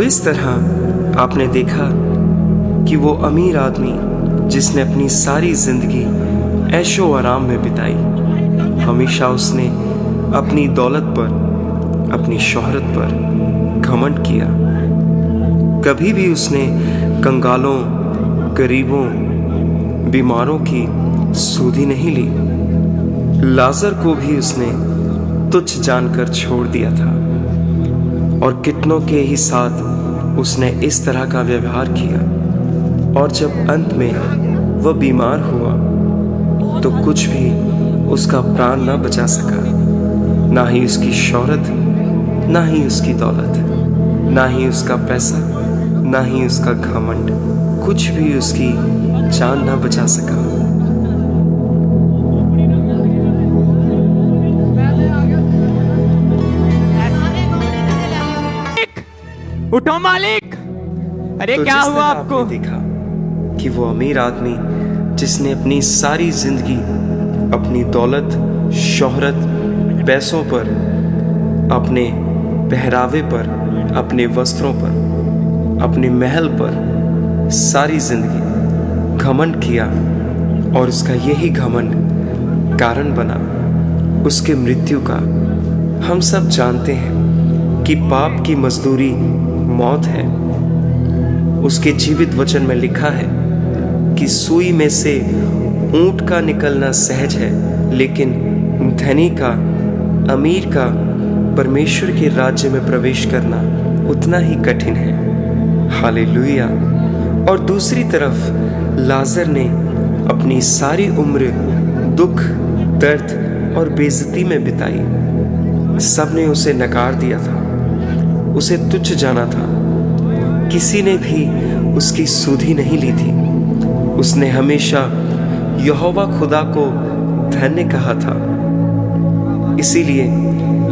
इस तरह आपने देखा कि वो अमीर आदमी जिसने अपनी सारी जिंदगी ऐशो आराम में बिताई, हमेशा उसने अपनी दौलत पर, अपनी शोहरत पर घमंड किया। कभी भी उसने कंगालों, गरीबों, बीमारों की सुधि नहीं ली। लाजर को भी उसने तुच्छ जानकर छोड़ दिया था और कितनों के ही साथ उसने इस तरह का व्यवहार किया। और जब अंत में वह बीमार हुआ तो कुछ भी उसका प्राण न बचा सका, ना ही उसकी शोहरत, ना ही उसकी दौलत, ना ही उसका पैसा, ना ही उसका घमंड, कुछ भी उसकी जान न बचा सका। उठो मालिक। अरे तो क्या जिस हुआ तरह आपको? आपने देखा कि वो अमीर आदमी जिसने अपनी सारी जिंदगी अपनी दौलत, शोहरत, पैसों पर, अपने पहरावे पर, अपने वस्त्रों पर, अपने महल पर सारी जिंदगी घमंड किया और उसका यही घमंड कारण बना उसके मृत्यु का। हम सब जानते हैं कि पाप की मजदूरी मौत है। उसके जीवित वचन में लिखा है कि सुई में से ऊंट का निकलना सहज है, लेकिन धनी का, अमीर का परमेश्वर के राज्य में प्रवेश करना उतना ही कठिन है। हालेलुया। और दूसरी तरफ लाजर ने अपनी सारी उम्र दुख, दर्द और बेइज्जती में बिताई। सबने उसे नकार दिया था, उसे तुच्छ जाना था। किसी ने भी उसकी सुधि नहीं ली थी। उसने हमेशा यहोवा खुदा को धन्य कहा था। इसीलिए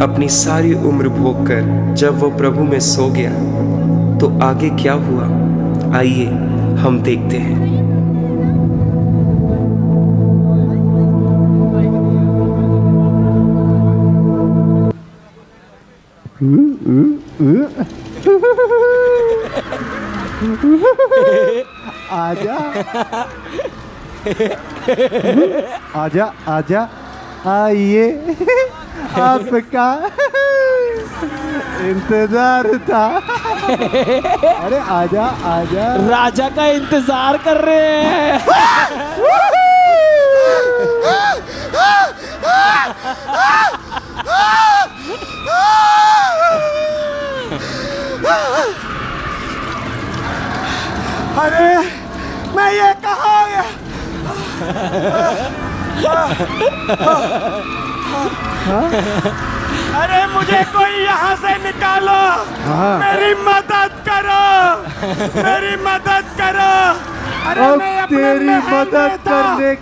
अपनी सारी उम्र भोग कर जब वो प्रभु में सो गया तो आगे क्या हुआ, आइए हम देखते हैं। आजा आजा आजा, आइए, आपका इंतजार था। अरे आजा आजा, राजा का इंतजार कर रहे हैं। अरे मैं ये कहाँ गया? अरे मुझे कोई यहाँ से निकालो, मेरी मदद करो, मेरी मदद करो। अरे अब मैं अपने तेरी महल मदद में था, करने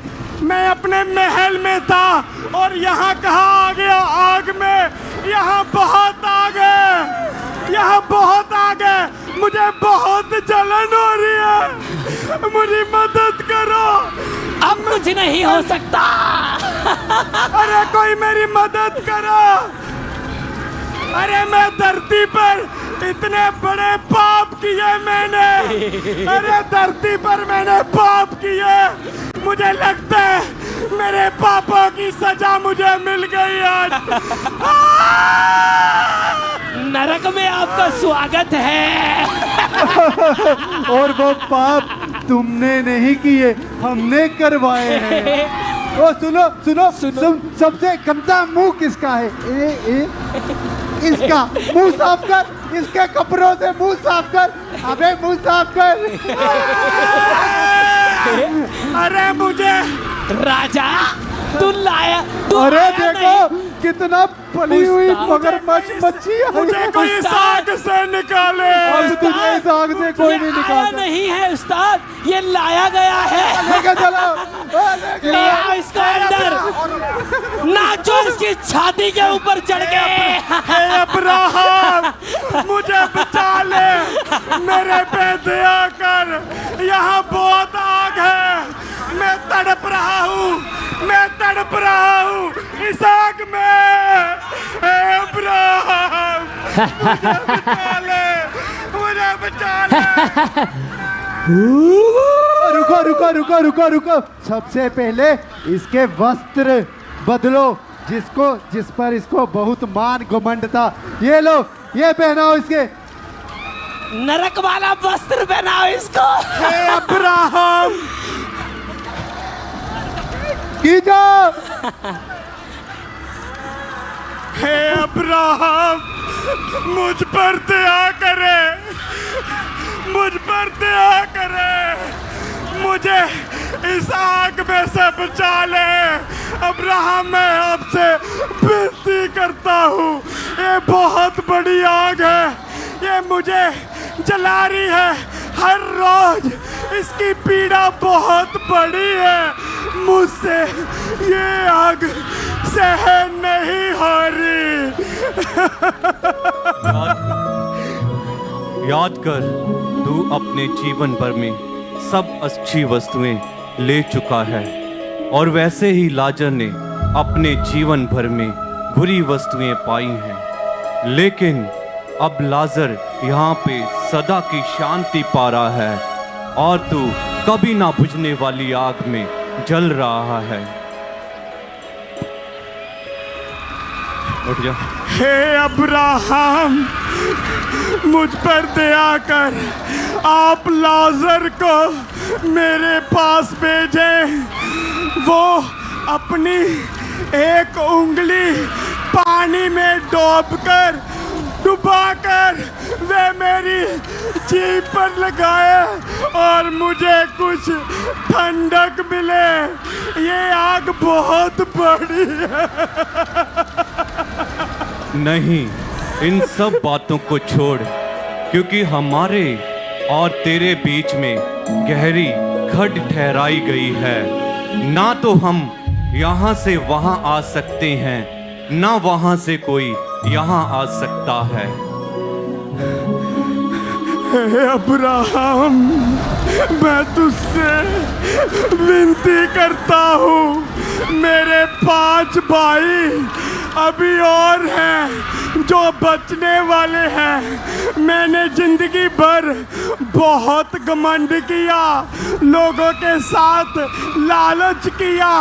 मैं अपने महल में था और यहाँ कहाँ आ गया? आग में। यहाँ बहुत आग है, यहाँ बहुत आग है, मुझे बहुत जलन हो रही है, मुझे मदद करो। अब कुछ नहीं हो सकता। अरे कोई मेरी मदद करो। अरे मैं धरती पर इतने बड़े पाप किए मैंने, अरे धरती पर मैंने पाप किए। मुझे लगता है मेरे पापों की सजा मुझे मिल गई आज। नरक में आपका स्वागत है। और वो पाप तुमने नहीं किए, हमने करवाए हैं। ओ सुनो सुनो, सबसे गंदा मुंह किसका है? इसका मुंह साफ कर, इसके कपड़ों से मुंह साफ कर। अबे मुंह साफ कर। अरे मुझे राजा तू लाया, अरे देखो कितना पली हुई मगरमच्छ मच्छी है। मुझे कोई इस आग से निकाले। अब तुझे इस आग से कोई नहीं आया निकालता। नहीं है उस्ताद, ये लाया गया है। लेके चलो, ले आओ इसको अंदर, नाचो इसकी छाती के ऊपर चढ़ के। हे अब्राहम, मुझे बचा ले, मेरे पे दया कर, यहाँ बहुत आग है, मैं तड़प रहा हूँ, मैं तड़प रहा हूँ इस आग में। हे अब्राहम, मुझे बचा ले, मुझे रुको रुको रुको रुको रुको, सबसे पहले इसके वस्त्र बदलो, जिस पर इसको बहुत मान घमंड था। ये लो, ये पहनाओ इसके। नरक वाला वस्त्र पहनाओ इसको। हे अब्राहम, खींचो। हे अब्राहम, मुझ पर दया करे, मुझ पर दया करे, मुझे इस आग में से बचा ले। अब्राहम, मैं आपसे विनती करता हूँ, ये बहुत बड़ी आग है, ये मुझे जला रही है हर रोज, इसकी पीड़ा बहुत बड़ी है, मुझसे ये आग सहन नहीं हो रही। याद कर, तू अपने जीवन भर में सब अच्छी वस्तुएं ले चुका है, और वैसे ही लाजर ने अपने जीवन भर में बुरी वस्तुएं पाई हैं। लेकिन अब लाजर यहाँ पे सदा की शांति पा रहा है, और तू कभी ना बुझने वाली आग में जल रहा है। उठ जा। हे अब्राहम, मुझ पर दया कर, आप लाजर को मेरे पास भेजें। वो अपनी एक उंगली पानी में डुबाकर वे मेरी जीभ पर लगाए और मुझे कुछ ठंडक मिले। ये आग बहुत बड़ी है। नहीं, इन सब बातों को छोड़, क्योंकि हमारे और तेरे बीच में गहरी खड्ड ठहराई गई है। ना तो हम यहाँ से वहाँ आ सकते हैं, ना वहाँ से कोई यहाँ आ सकता है। हे अब्राहम, मैं तुझसे विनती करता हूँ, मेरे 5 भाई अभी और हैं जो बचने वाले हैं। मैंने जिंदगी भर बहुत घमंड किया, लोगों के साथ लालच किया,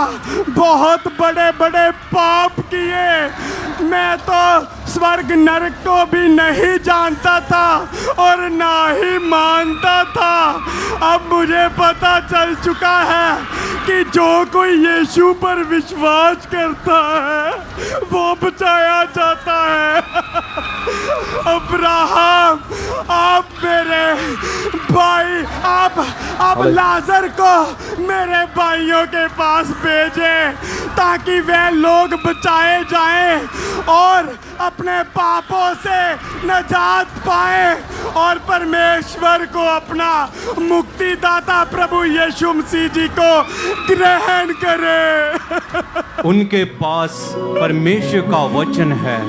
बहुत बड़े बड़े पाप किए। मैं तो स्वर्ग नरक को भी नहीं जानता था और ना ही मानता था। अब मुझे पता चल चुका है कि जो कोई यीशु पर विश्वास करता है वो बचाया जाता है। अब्राहम, आप मेरे भाई, आप लाजर को मेरे भाइयों के पास भेजें ताकि वे लोग बचाए जाएं और अपने पापों से नजात पाएं और परमेश्वर को अपना मुक्तिदाता प्रभु यीशु मसीह जी को ग्रहण करें। उनके पास परमेश्वर का वचन है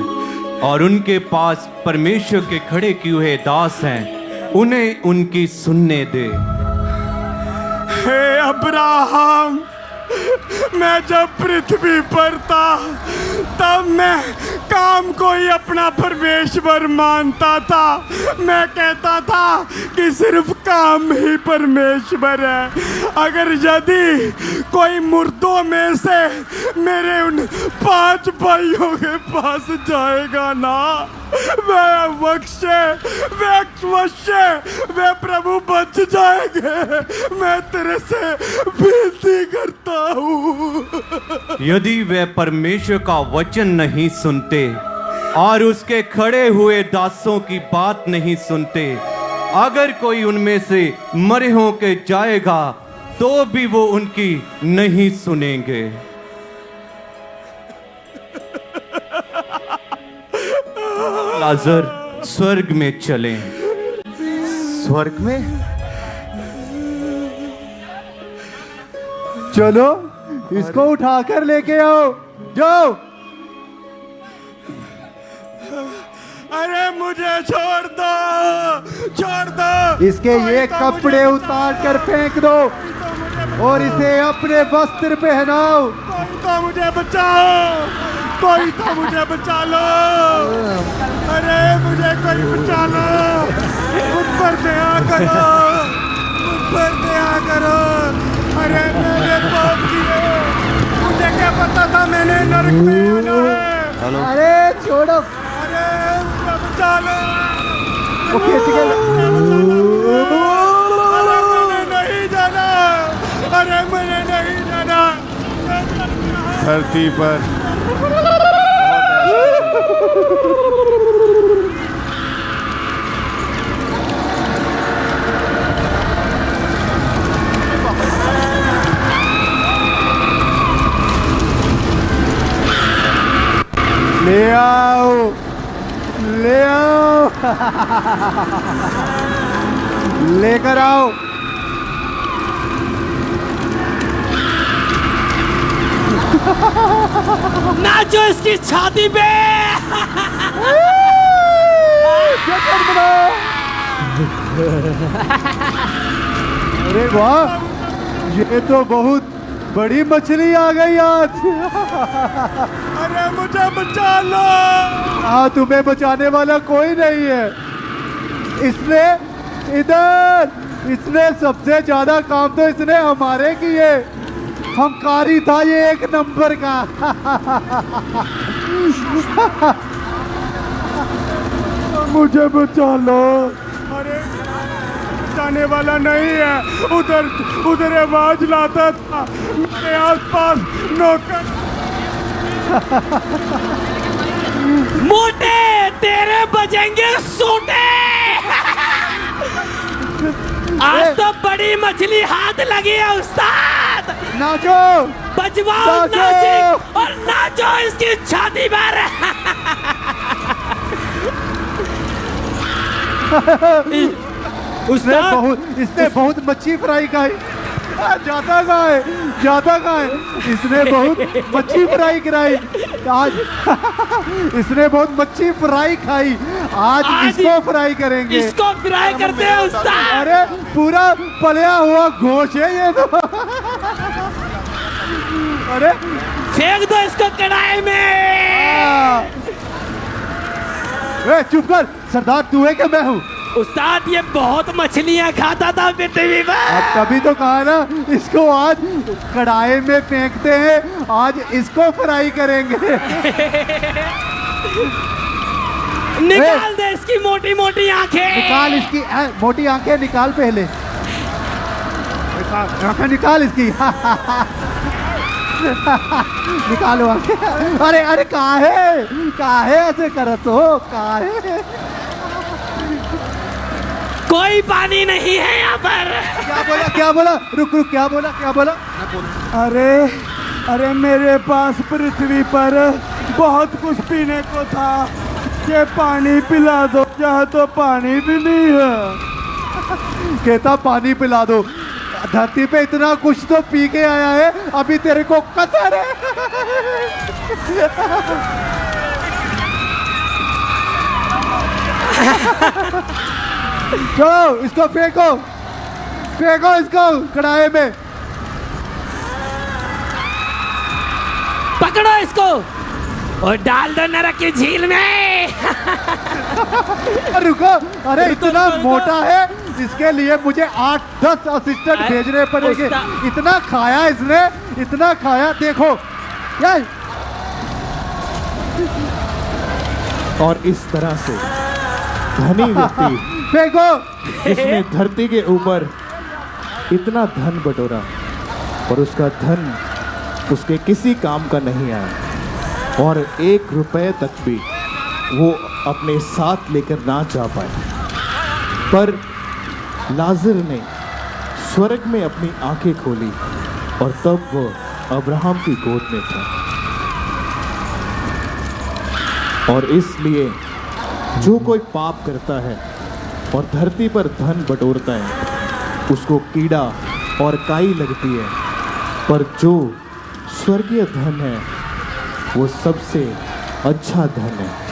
और उनके पास परमेश्वर के खड़े किए हुए दास हैं, उन्हें उनकी सुनने दे। हे अब्राहम, मैं जब पृथ्वी पर था तब मैं काम को ही अपना परमेश्वर मानता था। मैं कहता था कि सिर्फ काम ही परमेश्वर है। अगर यदि कोई मुर्दों में से मेरे उन 5 भाइयों के पास जाएगा ना, वे प्रभु बच जाएंगे। मैं तेरे से विनती करता हूँ। यदि वे परमेश्वर का वचन नहीं सुनते और उसके खड़े हुए दासों की बात नहीं सुनते, अगर कोई उनमें से मरे हो के जाएगा तो भी वो उनकी नहीं सुनेंगे। लाजर स्वर्ग में चलें। स्वर्ग में चलो, इसको उठाकर लेके आओ, जाओ। अरे मुझे छोड़ दो। इसके ये कपड़े उतार कर फेंक दो और इसे अपने वस्त्र पहनाओ। कोई तो मुझे बचाओ, कोई तो मुझे बचा लो। अरे मुझे कोई बचा लो। मुझ पर दया करो, मुझ पर दया करो। अरे मैंने पाप किए, मुझे क्या पता था मैंने नरक में आना है। अरे छोड़ो, अरे मुझे बचा लो। वो खींच के अरे मैंने नहीं जाना, अरे मैंने नहीं जाना। धरती पर ले आओ, ले आओ, लेकर आओ। नाचो इसकी छाती पे। जश्न मनाओ। अरे वाह, ये तो बहुत बड़ी मछली आ गई आज। अरे मुझे बचा लो। हाँ, तुम्हें बचाने वाला कोई नहीं है। इसने सबसे ज्यादा काम तो इसने हमारे किए। हंकारी था ये एक नंबर का। मुझे बचा लो। अरे बचाने वाला नहीं है, उधर आवाज लाता था। मेरे आसपास नौकर। मोटे तेरे बजेंगे सूटे। आज तो बड़ी मछली हाथ लगी है उस्ताद। नाचो, बजवाओ नाचो। नासिक और नाचो इसकी छाती पर। इसने बहुत मच्छी फ्राई खाई। जाता कहाँ है, जाता कहाँ है? इसने बहुत मच्छी फ्राई कराई आज। इसने बहुत मच्छी फ्राई खाई। आज इसको फ्राई करेंगे। इसको फ्राई करते हैं उस्ताद। अरे पूरा पलया हुआ गोश्त है ये तो। अरे फेंक दो इसको कढ़ाई में। चुप कर सरदार, तू है कि मैं हूँ? उस्ताद ये बहुत मछलियां खाता था पृथ्वी पर। अब तभी तो कहा ना, इसको आज कढ़ाई में फेंकते हैं। आज इसको फ्राई करेंगे। निकाल दे इसकी मोटी मोटी आंखें। निकाल इसकी मोटी आंखें, निकाल पहले। आंखें निकाल इसकी। निकालो आंखें। अरे अरे काहे ऐसे करत हो? काहे? कोई पानी नहीं है यहाँ पर। क्या बोला? रुक, क्या बोला? अरे मेरे पास पृथ्वी पर बहुत कुछ पीने को था। ये पानी पिला दो, यहाँ तो पानी भी नहीं है। कहता पानी पिला दो। धरती पे इतना कुछ तो पी के आया है, अभी तेरे को कसर है। चलो इसको फेंको इसको कढ़ाई में। पकड़ो इसको और डाल दो नरक की झील में। रुको, अरे इतना मोटा है, इसके लिए मुझे 8-10 असिस्टेंट भेजने पड़ेंगे। इतना खाया इसने, इतना खाया। देखो यार, और इस तरह से धनी व्यक्ति फेंको। इसने धरती के ऊपर इतना धन बटोरा और उसका धन उसके किसी काम का नहीं आया, और 1 रुपए तक भी वो अपने साथ लेकर ना जा पाए। पर लाजर ने स्वर्ग में अपनी आंखें खोली और तब वो अब्राहम की गोद में था। और इसलिए जो कोई पाप करता है और धरती पर धन बटोरता है, उसको कीड़ा और काई लगती है। पर जो स्वर्गीय धन है वो सबसे अच्छा धन है।